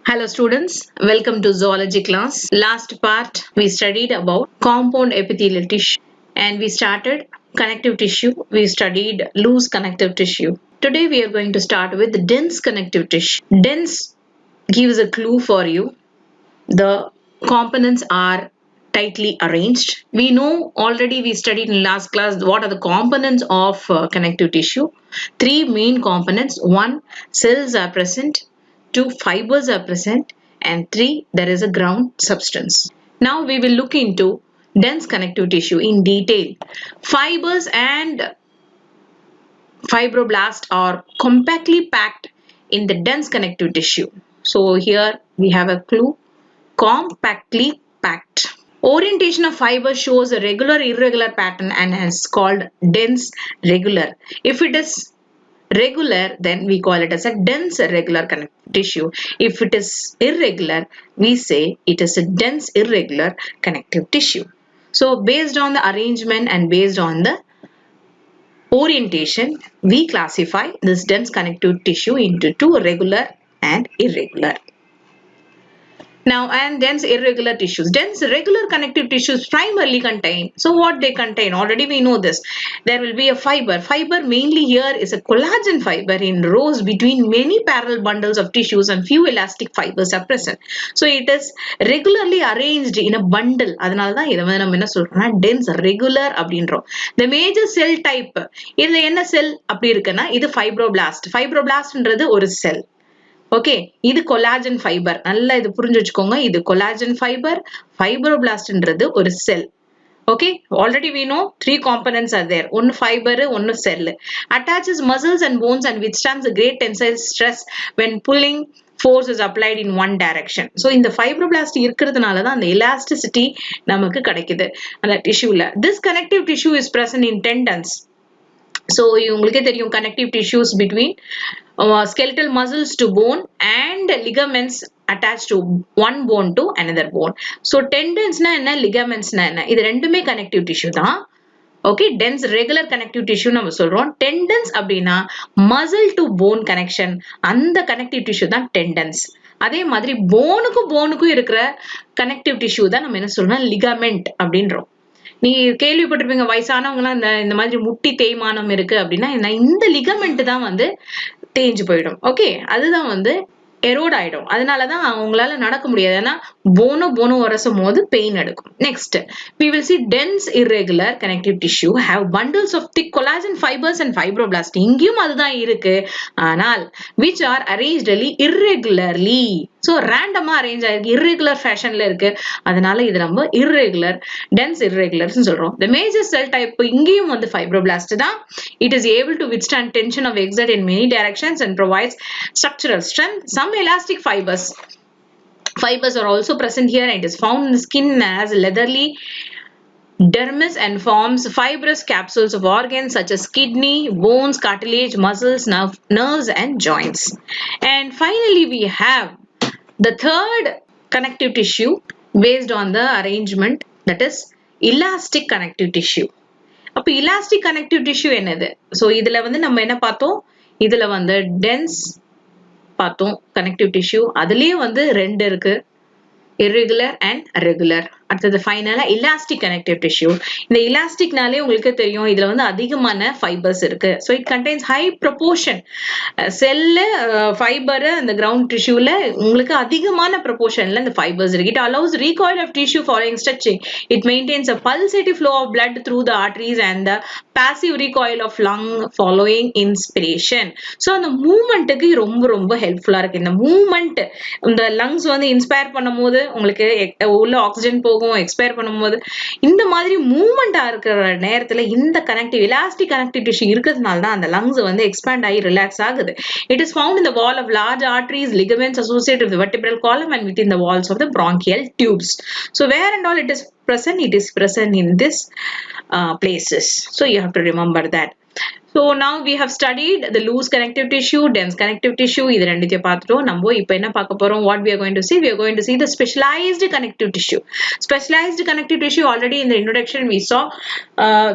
Hello students, welcome to zoology class. Last part we studied about compound epithelial tissue and we started connective tissue. We studied loose connective tissue. Today we are going to start with dense connective tissue. Dense gives a clue for you. The components are tightly arranged. We know already we studied in last class what are the components of connective tissue. Three main components. One, cells are present. Two, fibers are present. And three, there is a ground substance. Now we will look into dense connective tissue in detail. Fibers and fibroblasts are compactly packed in the dense connective tissue. So here we have a clue. Compactly packed. Orientation of fiber shows a regular irregular pattern and is called dense regular. If it is regular, then we call it as a dense regular connective tissue. If it is irregular, we say it is a dense irregular connective tissue. So based on the arrangement and based on the orientation, we classify this dense connective tissue into two, regular and irregular. Now, and dense irregular tissues. Dense regular connective tissues primarily contain. So what they contain? Already we know this. There will be a fiber. Fiber mainly here is a collagen fiber in rows between many parallel bundles of tissues and few elastic fibers are present. So it is regularly arranged in a bundle. அதனால தான் இதை வந்து நம்ம என்ன சொல்றோம்னா dense regular அப்படின்றோம். The major cell type. இதுல என்ன செல் அப்படி இருக்குன்னா இது fibroblast. Fibroblastன்றது ஒரு செல். ஓகே, இது கொலாஜன் ஃபைபர். நல்லா இது புரிஞ்சு வச்சுக்கோங்க. இது கொலாஜன் ஃபைபர். ஃபைப்ரோபிளாஸ்ட்ன்றது ஒரு செல். Okay, already we know three components are there. ஒன்னு ஃபைபர், ஒன்னு செல். Attaches muscles and bones and withstands a great tensile stress when pulling force is applied in one direction. So இந்த ஃபைப்ரோபிளாஸ்ட் இருக்கிறதுனால தான் அந்த elasticity நமக்கு கிடைக்குது அந்த டிஷ்யூல. This connective tissue is present in tendons. So உங்களுக்கே தெரியும் connective tissues between skeletal muscles to bone and ligaments attached to one bone to another bone. So tendons na enna, ligaments na enna, இது ரெண்டுமே connective tissue தான். Okay, dense regular connective tissue நம்ம சொல்றோம். Tendons அப்படின்னா muscle to bone connection, அந்த connective tissue தான் tendons. அதே மாதிரி போனுக்கும் இருக்கிற connective tissue தான் நம்ம என்ன சொல்றோம் ligament அப்படின்றோம். நீ கேள்விப்பட்டிருப்பீங்க வயசானவங்கலாம் இந்த மாதிரி முட்டி தேய்மானம் இருக்கு அப்படின்னா இந்த லிகமெண்ட் தான் வந்து தேஞ்சு போயிடும். ஓகே, அதுதான் வந்து எரோட் ஆயிடும். அதனாலதான் அவங்களால நடக்க முடியாது. ஏன்னா போனோ உரசும் போது பெயின் எடுக்கும். Next we will see dense irregular connective tissue have bundles of thick collagen fibers and fibroblasts. இங்கேயும் அதுதான் இருக்கு. ஆனால் which are arranged irregularly. So randomா அரேஞ்ச் ஆயிருக்கு, irregular fashionல இருக்கு. அதனால இது நம்ம irregular, dense irregular சொல்றோம். The major cell type இங்கேயும் வந்து fibroblast தான். It is able to withstand tension of exert in many directions and provides structural strength. Some elastic fibers are also present here and it is found in the skin as leathery dermis and forms fibrous capsules of organs such as kidney, bones, cartilage, muscles, nerves and joints. And finally we have the third connective tissue based on the arrangement, that is elastic connective tissue. அப்ப elastic connective tissue என்னது? So இதுல வந்து நம்ம என்ன பார்த்தோம்? இதுல வந்து dense பார்த்தோம் connective tissue. அதுலயே வந்து ரெண்டு இருக்கு, irregular and regular. அடுத்தது ஃபைனலா elastic connective tissue. இந்த elasticனாலே உங்களுக்கு தெரியும் இதுல வந்து அதிகமான fibers இருக்கு. So it contains high proportion செல்ல ஃபைபர் அந்த கிரவுண்ட் டிஷ்யூல உங்களுக்கு அதிகமான ப்ரொபோர்ஷன்ல இந்த ஃபைபர்ஸ் இருக்கு. It allows recoil of tissue following stretching. It maintains a pulsative flow of blood through the arteries and the passive recoil of lung following inspiration. So அந்த மூவ்மெண்ட்டுக்கு ரொம்ப ஹெல்ப்ஃபுல்லா இருக்கு. இந்த மூவ்மெண்ட் இந்த லங்ஸ் வந்து இன்ஸ்பயர் பண்ணும்போது உங்களுக்கு உள்ள ஆக்சிஜன் போகும், எக்ஸ்பயர் பண்ணும்போது இந்த மாதிரி மூவ்மெண்டா இருக்கிற நேரத்துல இந்த elastic connective tissue இருக்கிறதுனால தான் அந்த லங்ஸ் வந்து எக்ஸ்பேண்ட் ஆகி ரிலாக்ஸ் ஆகுது. It is found in the wall of large arteries, ligaments associated with the vertebral column and within the walls of the bronchial tubes. So where and all it is present? It is present in this places. So you have to remember that. So now we have studied the loose connective tissue, dense connective tissue. இது ரெண்டுத்தையும் பார்த்துட்டோம். நம்ம இப்போ என்ன பார்க்க போறோம்? What we are going to see? We are going to see the specialized connective tissue. Specialized connective tissue, already in the introduction we saw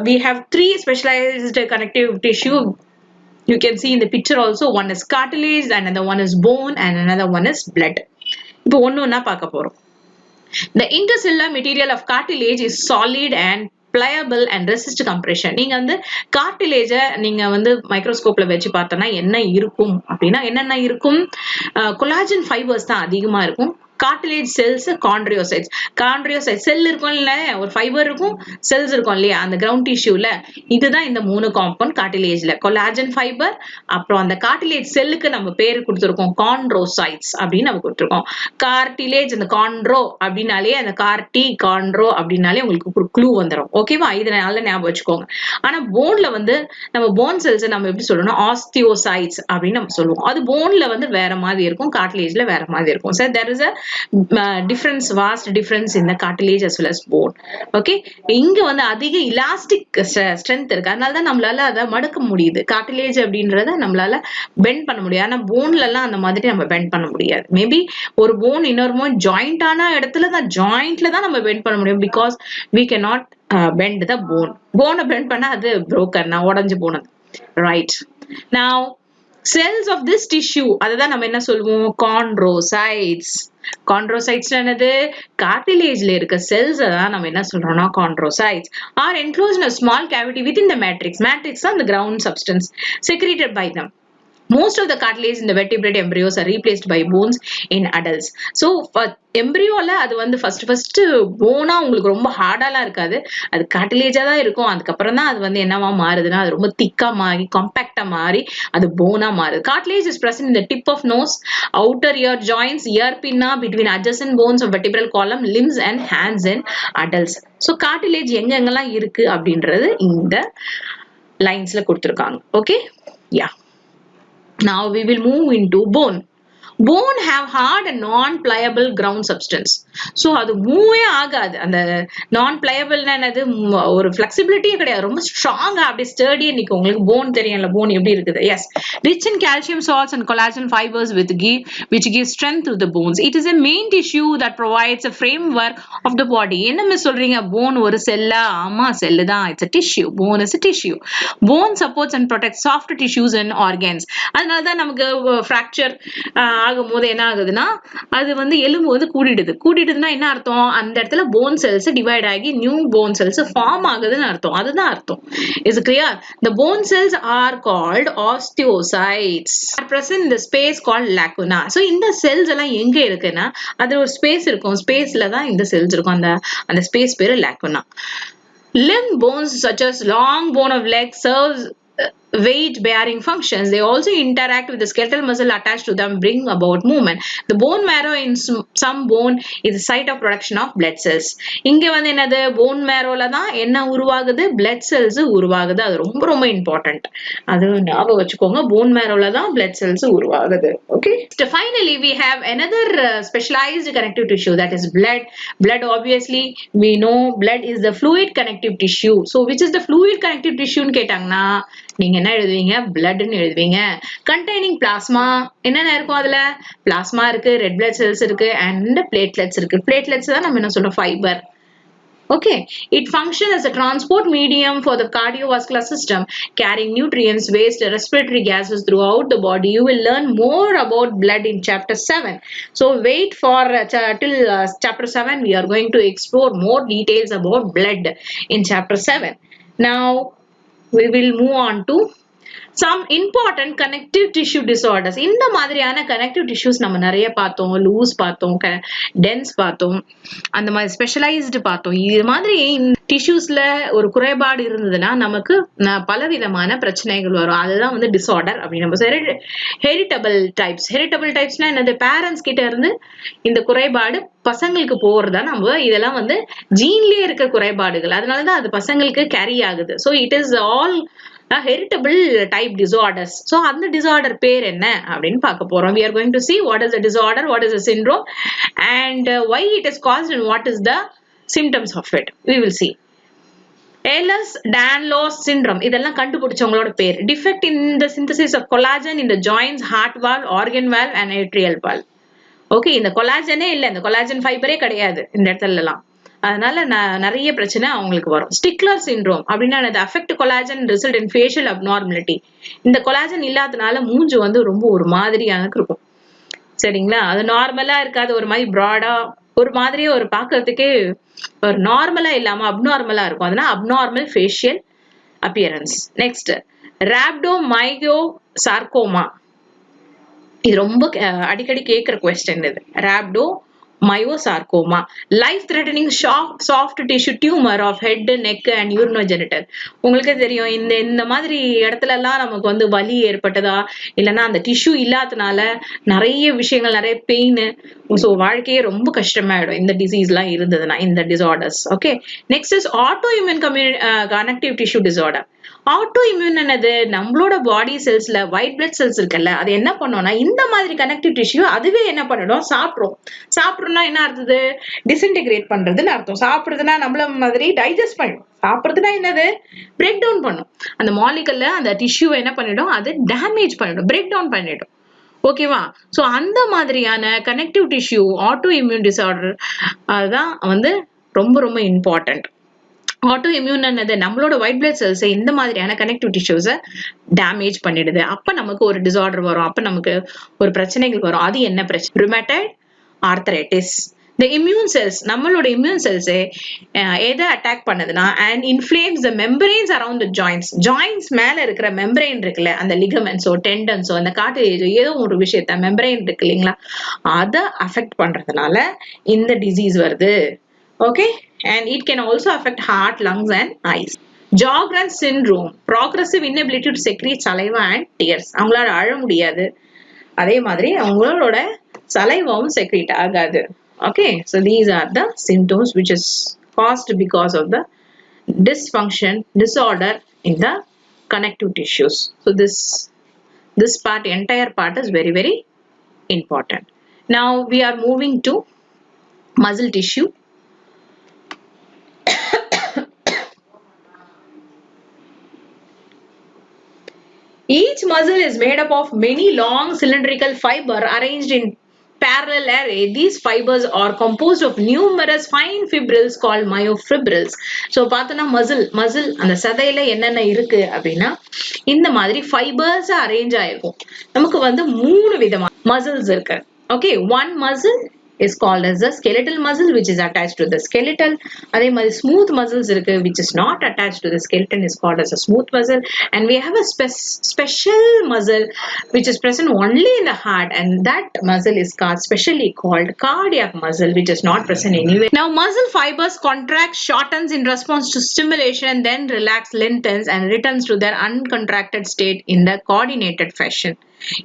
we have three specialized connective tissue. You can see in the picture also, one is cartilage, another one is bone and another one is blood. இப்போ ஒண்ணா பார்க்க போறோம். The intercellular material of cartilage is solid and pliable and resist compression. நீங்க வந்து கார்டிலேஜ நீங்க வந்து மைக்ரோஸ்கோப்ல வச்சு பார்த்தோம்னா என்ன இருக்கும் அப்படின்னா என்னென்ன இருக்கும்? கொலாஜன் ஃபைபர்ஸ் தான் அதிகமா இருக்கும். கார்டிலேஜ் செல்ஸ் காண்ட்ரியோசைட்ஸ் செல் இருக்கும் இல்ல, ஒரு ஃபைபர் இருக்கும், செல்ஸ் இருக்கும் இல்லையா அந்த கிரவுண்ட் டிஷ்யூல. இதுதான் இந்த 3 காம்பவுண்ட் கார்டிலேஜ்ல. கொலாஜன் ஃபைபர், அப்புறம் அந்த கார்டிலேஜ் செல்லுக்கு நம்ம பேர் கொடுத்துருக்கோம் காண்ட்ரோசைட்ஸ் அப்படின்னு நம்ம கொடுத்துருக்கோம். கார்டிலேஜ் அந்த காண்ட்ரோ அப்படின்னாலே அந்த காண்ட்ரோ அப்படின்னாலே உங்களுக்கு ஒரு க்ளூ வந்துடும். ஓகேவா? இதை நல்லா ஞாபகம் வச்சுக்கோங்க. ஆனா போன்ல வந்து நம்ம போன் செல்ஸ் நம்ம எப்படி சொல்லணும்னா ஆஸ்டியோசைட்ஸ் அப்படின்னு நம்ம சொல்லுவோம். அது போன்ல வந்து வேற மாதிரி இருக்கும், கார்டிலேஜ்ல வேற மாதிரி இருக்கும். So there is a vast difference in the cartilage as well as bone. Okay, இங்க வந்து அதிக elastic strength இருக்கு, அதனால தான் நம்மளால அதை மடக்க முடியுது. கார்டிலேஜ் அப்படின்றத நம்மளால பெண்ட் பண்ண முடியாது. ஆனா போன்ல எல்லாம் அந்த மாதிரி நம்ம பெண்ட் பண்ண முடியாது. மேபி ஒரு போன் இன்னொரு போன் ஜாயிண்டான இடத்துல தான், ஜாயிண்ட்ல தான் நம்ம பெண்ட் பண்ண முடியும். Because we cannot bend the bone. போனை பெண்ட் பண்ணா அது broken, உடைஞ்சு போனது. Right now cells of this tissue, அதுதான் நம்ம என்ன சொல்லுவோம்? காண்ட்ரோசைட்ஸ். காண்ட்ரோசைட்ஸ் என்னது? கார்டிலேஜ்ல இருக்க செல்ஸ் தான் நம்ம என்ன சொல்றோம்னா காண்ட்ரோசைட்ஸ். are enclosed in a small cavity within the matrix. Matrix is the ground substance secreted by them. Most of the cartilage in the vertebrate embryos are replaced by bones in adults. So எம்பிரியோல அது வந்து first போனா உங்களுக்கு ரொம்ப ஹார்டாலாம் இருக்காது, அது கார்டிலேஜா தான் இருக்கும். அதுக்கப்புறம் தான் அது வந்து என்னவா மாறுதுன்னா அது ரொம்ப திக்கா மாறி காம்பாக்டா மாறி அது போனா மாறுது. Cartilage is present in the tip of nose, outer ear joints, ear pinna, between adjacent bones of vertebral column, limbs and hands in adults. So cartilage எங்கெங்கெல்லாம் இருக்கு அப்படின்றது இந்த லைன்ஸ்ல கொடுத்திருக்காங்க. Okay, yeah. Now we will move into bone. Bone have hard and non-pliable ground substance. So அது மூவே ஆகாது. அந்த non-pliable என்னது? ஒரு flexibility கிடையாது, ரொம்ப ஸ்ட்ராங்கா அப்படியே ஸ்டர்டியா நிக்கும். உங்களுக்கு போன் தெரியும்ல, போன் எப்படி இருக்குது? Yes, rich in calcium salts and collagen fibers which give strength to the bones. It is a main tissue that provides a framework of the body. என்ன மிஸ் சொல்றீங்க? போன் ஒரு செல்லா? ஆமா, செல்லு தான். It's a tissue. Bone is a tissue. Bone supports and protects soft tissues and organs. அதனால தான் நமக்கு fracture ஆகும்போது என்ன ஆகுதுன்னா அது வந்து எலும்பு வந்து கூடிடுதுன்னா என்ன அர்த்தம்? அந்த இடத்துல போன் செல்ஸ் டிவைட் ஆகி நியூ போன் செல்ஸ் ஃபார்ம் ஆகுதுன்னு அர்த்தம். அதுதான் அர்த்தம். Is clear? The bone cells are called osteocytes, are present in the space called lacuna. So இந்த செல்ஸ் எல்லாம் எங்க இருக்குன்னா அதுல ஒரு ஸ்பேஸ் இருக்கும், ஸ்பேஸ்ல தான் இந்த செல்ஸ் இருக்கும். அந்த ஸ்பேஸ் பேரு lacuna. Limb bones such as long bone of leg serves weight bearing functions. They also interact with the skeletal muscle attached to them, bring about movement. The bone marrow in some bone is the site of production of blood cells. இங்க வந்து என்னது? bone marrowல தான் என்ன உருவாகுது? blood cells உருவாகுது. அது ரொம்ப ரொம்ப இம்பார்ட்டன்ட், அது ஞாபகம் வச்சுக்கோங்க. bone marrowல தான் blood cells உருவாகுது. Okay, so finally we have another specialized connective tissue, that is blood. Blood, obviously we know blood is the fluid connective tissue. So which is the fluid connective tissue ன்னு கேட்டாங்கன்னா நீங்க என்ன எழுதுவீங்க? பிளட்னு எழுதுவீங்க. Containing plasma. என்னென்ன இருக்கும் அதுல? பிளாஸ்மா இருக்கு, ரெட் பிளட் செல்ஸ் இருக்கு, அண்ட் பிளேட்லெட்ஸ் இருக்கு. பிளேட்லெட்ஸ் தான் நம்ம என்ன சொல்றோம்? Fibre. Okay, it functions as a transport medium for the cardiovascular system, carrying nutrients, waste, respiratory gases throughout the body. You will learn more about blood in chapter 7. So wait for till chapter 7. We are going to explore more details about blood in chapter 7. Now we will move on to some important connective tissue disorders. இந்த மாதிரியான connective tissues நம்ம நிறைய பார்த்தோம். Loose பார்த்தோம், tense பார்த்தோம், அந்த மாதிரி specialised பார்த்தோம். இது மாதிரி டிஷ்யூஸ்ல ஒரு குறைபாடு இருந்ததுன்னா நமக்கு பலவிதமான பிரச்சனைகள் வரும். அதுதான் வந்து டிசார்டர் அப்படின்னு நம்ம ஹெரிட்டபிள் டைப்ஸ்னா என்னது? பேரண்ட்ஸ் கிட்ட இருந்து இந்த குறைபாடு பசங்களுக்கு போறதா நம்ம இதெல்லாம் வந்து ஜீன்லயே இருக்க குறைபாடுகள், அதனாலதான் அது பசங்களுக்கு கேரி ஆகுது. So it is all heritable type disorders. So அந்த disorder பேர் என்ன அப்படின்னு பார்க்க போறோம். We are going to see what is the disorder, what is the syndrome, and why it is caused and what is the symptoms of it. We will see. Ehlers-Danlos syndrome, இதெல்லாம் கண்டுபிடிச்சவங்களோட பேர். Defect in the synthesis of collagen in the joints, heart valve, organ valve and atrial valve. Okay, இந்த கொலாஜனே இல்லை, இந்த collagen ஃபைபரே கிடையாது இந்த இடத்துல எல்லாம். அதனால நிறைய பிரச்சனை அவங்களுக்கு வரும். ஸ்டிக்லர் சிண்ட்ரோம் அப்படின்னா affect collagen result in facial abnormality. இந்த கொலாஜன் இல்லாதனால மூஞ்சு வந்து ரொம்ப ஒரு மாதிரியாக இருக்கும். சரிங்களா? அது நார்மலா இருக்காது, ஒரு மாதிரி ப்ராடா ஒரு மாதிரியே ஒரு பார்க்கிறதுக்கே ஒரு நார்மலா இல்லாம அப்நார்மலா இருக்கும். அதனால abnormal facial appearance. Next rhabdomyosarcoma. இது ரொம்ப அடிக்கடி கேட்கிற கொஸ்டின் இது. rhabdomyosarcoma, life threatening soft tissue tumor of head, neck and urinogenital. உங்களுக்கு தெரியும் இந்த மாதிரி இடத்துல எல்லாம் நமக்கு வந்து வலி ஏற்பட்டதா இல்லைன்னா அந்த டிஷ்யூ இல்லாதனால நிறைய விஷயங்கள், நிறைய பெயின், ஸோ வாழ்க்கையே ரொம்ப கஷ்டமாயிடும் இந்த டிசீஸ்லாம் இருந்ததுன்னா, இந்த disorders. Okay, next is auto immune connective tissue disorder. Auto immune என்னது? நம்மளோட பாடி செல்ஸ்ல ஒயிட் பிளட் செல்ஸ் இருக்குல்ல, அது என்ன பண்ணோம்னா இந்த மாதிரி கனெக்டிவ் டிஷ்யூ அதுவே என்ன பண்ணிடும், சாப்பிட்றோம்னா என்ன அர்த்தது? டிஸ்இன்டிகிரேட் பண்றதுன்னு அர்த்தம். சாப்பிடுறதுன்னா நம்மள மாதிரி டைஜஸ்ட் பண்ணிடும். சாப்பிடுறதுன்னா என்னது? பிரேக் டவுன் பண்ணும். அந்த மாலிகுல்ல அந்த டிஷ்யூவை என்ன பண்ணிடும், அது டேமேஜ் பண்ணிடும், பிரேக் டவுன் பண்ணிடும். ஓகேவா? சோ அந்த மாதிரியான connective tissue auto immune disorder அதுதான் வந்து ரொம்ப ரொம்ப இம்பார்ட்டன்ட். ஆட்டோ இம்யூன் என்னது? நம்மளோட ஒயிட் பிளட் செல்ஸ் இந்த மாதிரியான கனெக்டிவ் டிஷ்யூஸை டேமேஜ் பண்ணிடுது. அப்ப நமக்கு ஒரு டிசார்டர் வரும், அப்ப நமக்கு ஒரு பிரச்சனைகள் வரும். அது என்ன பிரச்சனை? ருமேட்டட் ஆர்த்தரைட்டிஸ். The immune cells, நம்மளோட இம்யூன் செல்ஸ் எதை அட்டாக் பண்ணுதுன்னா and inflames the membranes around the joints மேல இருக்கிற மெம்பரைன் இருக்குல்ல, அந்த லிகமெண்ட்ஸோ டெண்டன்ஸோ அந்த கார்டிலேஜோ ஏதோ ஒரு விஷயத்த மெம்பரைன் இருக்கு இல்லைங்களா, அதை அஃபெக்ட் பண்றதுனால இந்த டிசீஸ் வருது. Okay, and it can also affect heart, lungs and eyes. Sjogren's syndrome, progressive inability to secrete saliva and tears. அவங்களால அழ முடியாது, அதே மாதிரி அவங்களோட சலைவாவும் செக்ரீட் ஆகாது. Okay, so these are the symptoms which is caused because of the disorder in the connective tissues. So this part, entire part is very very important. Now we are moving to muscle tissue. Each muscle is made up of many long cylindrical fiber arranged in parallel array. These fibers are composed of numerous fine fibrils called myofibrils. So பார்த்தோம்னா muscle அந்த சதையில என்னென்ன இருக்கு அப்படின்னா இந்த மாதிரி fibers arrange ஆயிருக்கும். நமக்கு வந்து 3 விதமான muscles இருக்கு. Okay, one muscle is called as the skeletal muscle, which is attached to the skeletal. அதே மாதிரி smooth muscles இருக்கு, which is not attached to the skeleton, is called as a smooth muscle. And we have a special muscle which is present only in the heart, and that muscle is specially called cardiac muscle, which is not present anywhere. Now muscle fibers contract, shortens in response to stimulation, then relax, lengthens and returns to their uncontracted state in the coordinated fashion.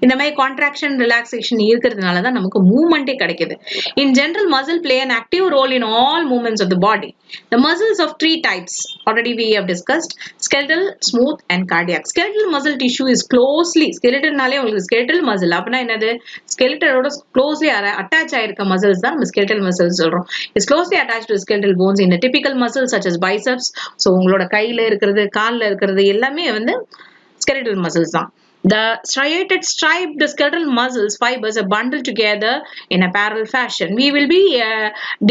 இந்த மாதிரி contraction relaxation இருக்கிறதுனால தான் நமக்கு மூவ்மெண்டே கிடைக்குது. In general, muscle play an active role in all movements of the body. The muscles of 3 types already we have discussed: skeletal, smooth and cardiac. Skeletal muscle tissue is closely, skeletalனாலே உங்களுக்கு skeletal muscle அப்படினா என்னது? skeletalோட closely attach ஆயிருக்க muscles தான் நம்ம skeletal muscles சொல்றோம். Is closely attached to skeletal bones in a typical muscle such as biceps. So உங்களோட கையில இருக்கிறது, கால்ல இருக்கிறது எல்லாமே வந்து skeletal muscles தான். The striated striped skeletal muscles fibers are bundled together in a parallel fashion. We will be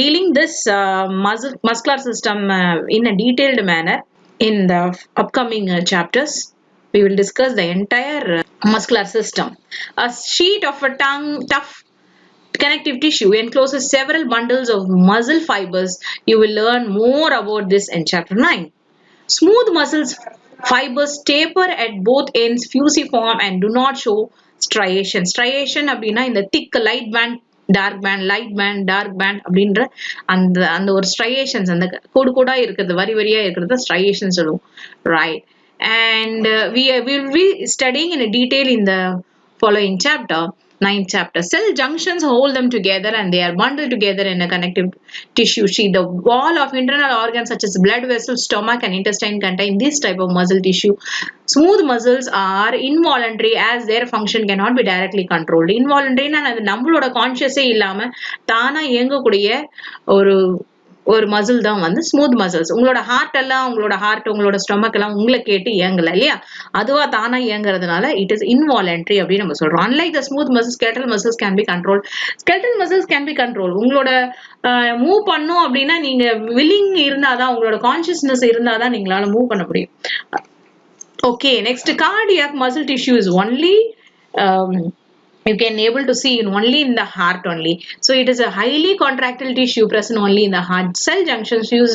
dealing this muscular system in a detailed manner in the upcoming chapters. We will discuss the entire muscular system. A sheet of a tough connective tissue encloses several bundles of muscle fibers. You will learn more about this in chapter 9. Smooth muscles fibers taper at both ends, fusiform and do not show striation. Striation அப்படின்னா இந்த thick light band, dark band, light band, dark band அப்படின்ற அந்த ஒரு striations, அந்த கோடா இருக்கிறது, வரியா இருக்கிறது striations சொல்லுவோம். Right. And we will be studying in detail in the following chapter. 9th chapter. Cell junctions hold them together and they are bundled together in a connective tissue sheet. The wall of internal organs such as blood vessels, stomach and intestine contain this type of muscle tissue. Smooth muscles are involuntary as their function cannot be directly controlled. Involuntary na அது நம்மளோட கான்ஷியஸே இல்லாம தானா இயங்கக்கூடிய ஒரு muscle தான் வந்து smooth muscles. உங்களோட heart எல்லாம், உங்களோட ஹார்ட், உங்களோட ஸ்டொமக் எல்லாம் உங்களை கேட்டு இயங்கல இல்லையா, அதுவா தானா இயங்குறதுனால இட் இஸ் இன்வாலன்ட்ரி அப்படின்னு நம்ம சொல்றோம். Unlike the smooth muscles, skeletal muscles can be controlled. skeletal muscles can be controlled. உங்களோட மூவ் பண்ணும் அப்படின்னா நீங்க வில்லிங் இருந்தாதான், உங்களோட கான்சியஸ்னஸ் இருந்தாதான் நீங்களால மூவ் பண்ண முடியும். Okay, next cardiac muscle tissue is only you can able to see only in the heart only. So it is a highly contractile tissue present only in the heart. Cell junctions use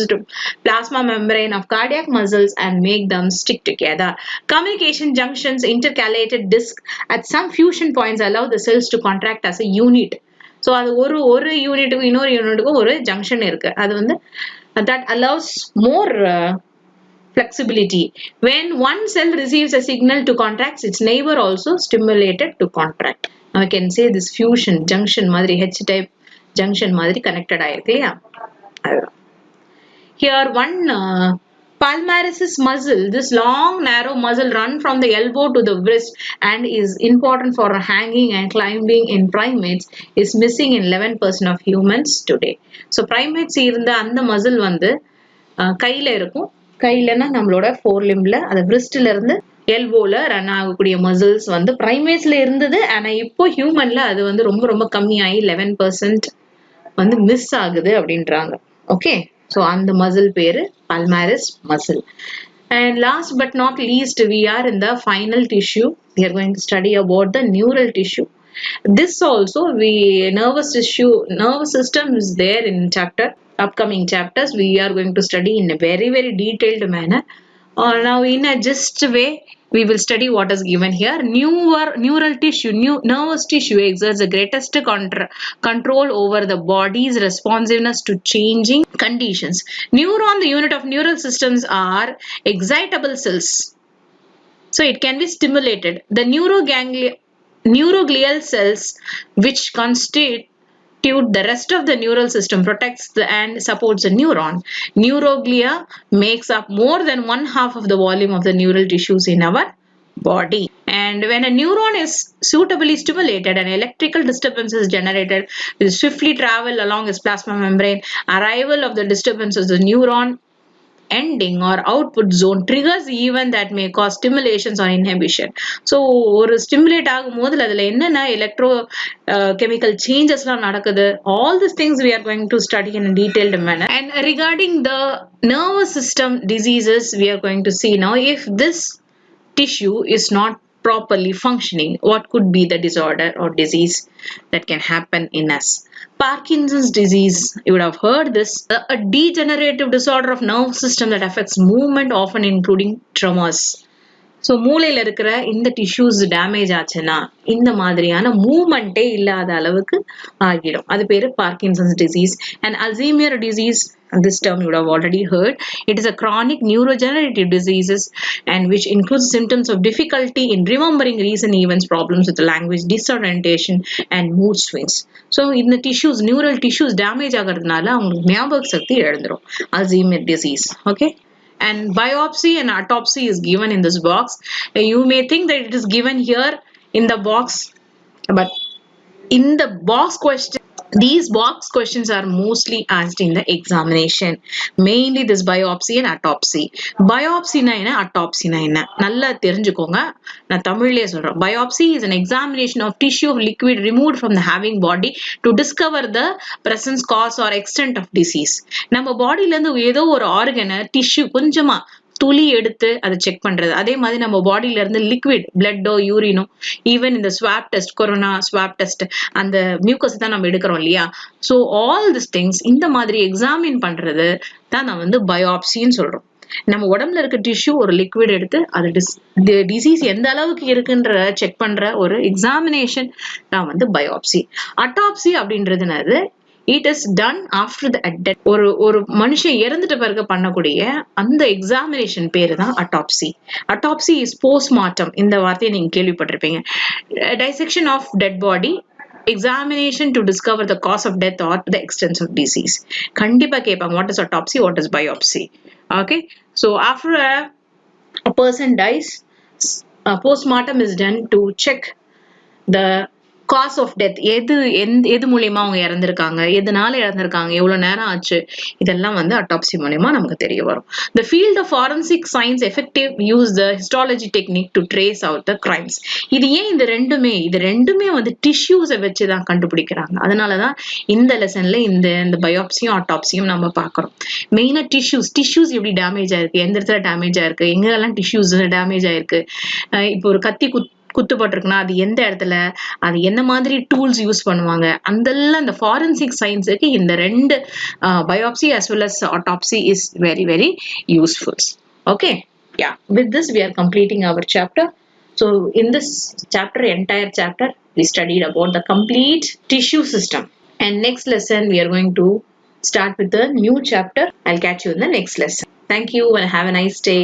plasma membrane of cardiac muscles and make them stick together. Communication junctions, intercalated disc at some fusion points allow the cells to contract as a unit. So அது ஒரு யூனிட்டுக்கு இன்னொரு யூனிட்டுக்கு ஒரு junction இருக்கு. அது வந்து that allows more flexibility. When one cell receives a signal to contract, its neighbor also stimulated to contract. Now I can say this fusion junction மாதிரி H type junction மாதிரி connected ஆயிருக்கு இல்லையா? Here one palmaris muscle, this long narrow muscle run from the elbow to the wrist and is important for hanging and climbing in primates, is missing in 11% of humans today. So primates இருந்த அந்த muscle வந்து கையில இருக்கும். கையிலனா நம்மளோட four லிம்ப்ல அது wristல இருந்து எல்போல run ஆகக்கூடிய muscles வந்து பிரைமேட்ஸ்ல இருந்தது. ஆனா இப்போ ஹியூமன்ல அது வந்து ரொம்ப ரொம்ப கம்மியாகி 11% வந்து மிஸ் ஆகுது அப்படின்றாங்க. ஓகே, ஸோ அந்த மசில் பேரு palmaris muscle. And last but not least, we are in the final tissue. We are going to study about the neural tissue. This also nervous system is there in upcoming chapters. We are going to study in a very detailed manner. Now in a just way we will study what is given here. Neural tissue, nervous tissue exerts the greatest control over the body's responsiveness to changing conditions. Neuron, the unit of neural systems, are excitable cells, so it can be stimulated. The neuroglial cells, which constitute the rest of the neural system, protects and supports the neuron. Neuroglia makes up more than 1/2 of the volume of the neural tissues in our body. And when a neuron is suitably stimulated, an electrical disturbance is generated, will swiftly travel along its plasma membrane. Arrival of the disturbance of the neuron ending or output zone triggers event that may cause stimulations or inhibition. So ஒரு stimulate ஆகும்போது அதுல என்னென்ன electro chemical changes எல்லாம் நடக்குது, all these things we are going to study in a detailed manner. And regarding the nervous system diseases, we are going to see now if this tissue is not properly functioning, what could be the disorder or disease that can happen in us. Parkinson's disease, you would have heard this, a degenerative disorder of nerve system that affects movement, often including tremors. So மூளையில் இருக்கிற இந்த tissues damage ஆச்சுன்னா இந்த மாதிரியான மூவ்மெண்ட்டே இல்லாத அளவுக்கு ஆகிடும். அது பேர் Parkinson's disease. And Alzheimer disease, this term you would have already heard. It is a chronic neurodegenerative diseases and which includes symptoms of difficulty in remembering recent events, problems with language, disorientation and mood swings. So in the tissues, neural tissues damage ஆகிறதுனால அவங்களுக்கு ஞாபக சக்தி இழந்துரும். Alzheimer's disease. Okay. And biopsy and autopsy is given in this box. You may think that it is given here in the box, but in the box question, these box questions are mostly asked in the examination. Mainly this biopsy and autopsy. Biopsy na enna, autopsy na enna nalla therinjukonga. Na tamizhile solren. Biopsy is an examination of tissue of liquid removed from the having body to discover the presence, cause or extent of disease. நம்ம பாடியில இருந்து ஏதோ ஒரு ஆர்கனை tissue கொஞ்சமா துளி எடுத்து அதை check பண்றது. அதே மாதிரி நம்ம பாடியில இருந்து லிக்விட் பிளட்டோ யூரினோ ஈவன் இந்த swap test, corona swap test, அந்த மியூக்கஸ் தான் நம்ம எடுக்கிறோம் இல்லையா. ஸோ ஆல் திஸ் திங்ஸ் இந்த மாதிரி எக்ஸாமின் பண்றது தான் நம்ம வந்து பயோப்சின்னு சொல்றோம். நம்ம உடம்புல இருக்க டிஷ்யூ ஒரு லிக்விட் எடுத்து அது டிசீஸ் எந்த அளவுக்கு இருக்குன்ற செக் பண்ற ஒரு எக்ஸாமினேஷன் தான் வந்து பயோப்சி. அட்டாப்சி அப்படின்றதுனாது it is done after the death. ஒரு மனுஷன் இறந்துட்ட பிறகு பண்ணக்கூடிய அந்த எக்ஸாமினேஷன் பேரு தான் அட்டாப்சி. Autopsy is postmortem. இந்த வார்த்தையை நீங்க கேள்விப்பட்டிருப்பீங்க. dissection of dead body, examination to discover the cause of death or the extent of disease. கண்டிப்பா கேட்பாங்க, what is autopsy, what is biopsy. Okay, so after a person dies, postmortem is done to check the cause of death. எது மூலியமா அவங்க இறந்திருக்காங்க, எதனால இறந்திருக்காங்க, எவ்வளவு நேரம் ஆச்சு, இதெல்லாம் வந்து அட்டாப்சி மூலியமா நமக்கு தெரிய வரும். The field of forensic science effective use the histology technique to trace out the crimes. இது ஏன் இது ரெண்டுமே வந்து டிஷ்யூஸை வச்சுதான் கண்டுபிடிக்கிறாங்க. அதனாலதான் இந்த லெசன்ல இந்த பயோப்சியும் அட்டாப்சியும் நம்ம பாக்குறோம். மெயினா டிஷ்யூஸ் எப்படி டேமேஜ் ஆயிருக்கு, எந்த இடத்துல டேமேஜ் ஆயிருக்கு, எங்கெல்லாம் டிஷ்யூஸ் டேமேஜ் ஆயிருக்கு. இப்போ ஒரு கத்தி குத்துப்பட்டிருக்குன்னா அது எந்த இடத்துல, அது என்ன மாதிரி டூல்ஸ் யூஸ் பண்ணுவாங்க, அதெல்லாம் இந்த ஃபாரன்சிக் சயின்ஸுக்கு இந்த ரெண்டு biopsy as well as autopsy is very very useful. Okay, yeah, with this we are completing our chapter. So in this chapter, entire chapter, we studied about the complete tissue system, and next lesson we are going to start with the new chapter. I'll catch you in the next lesson. Thank you and have a nice day.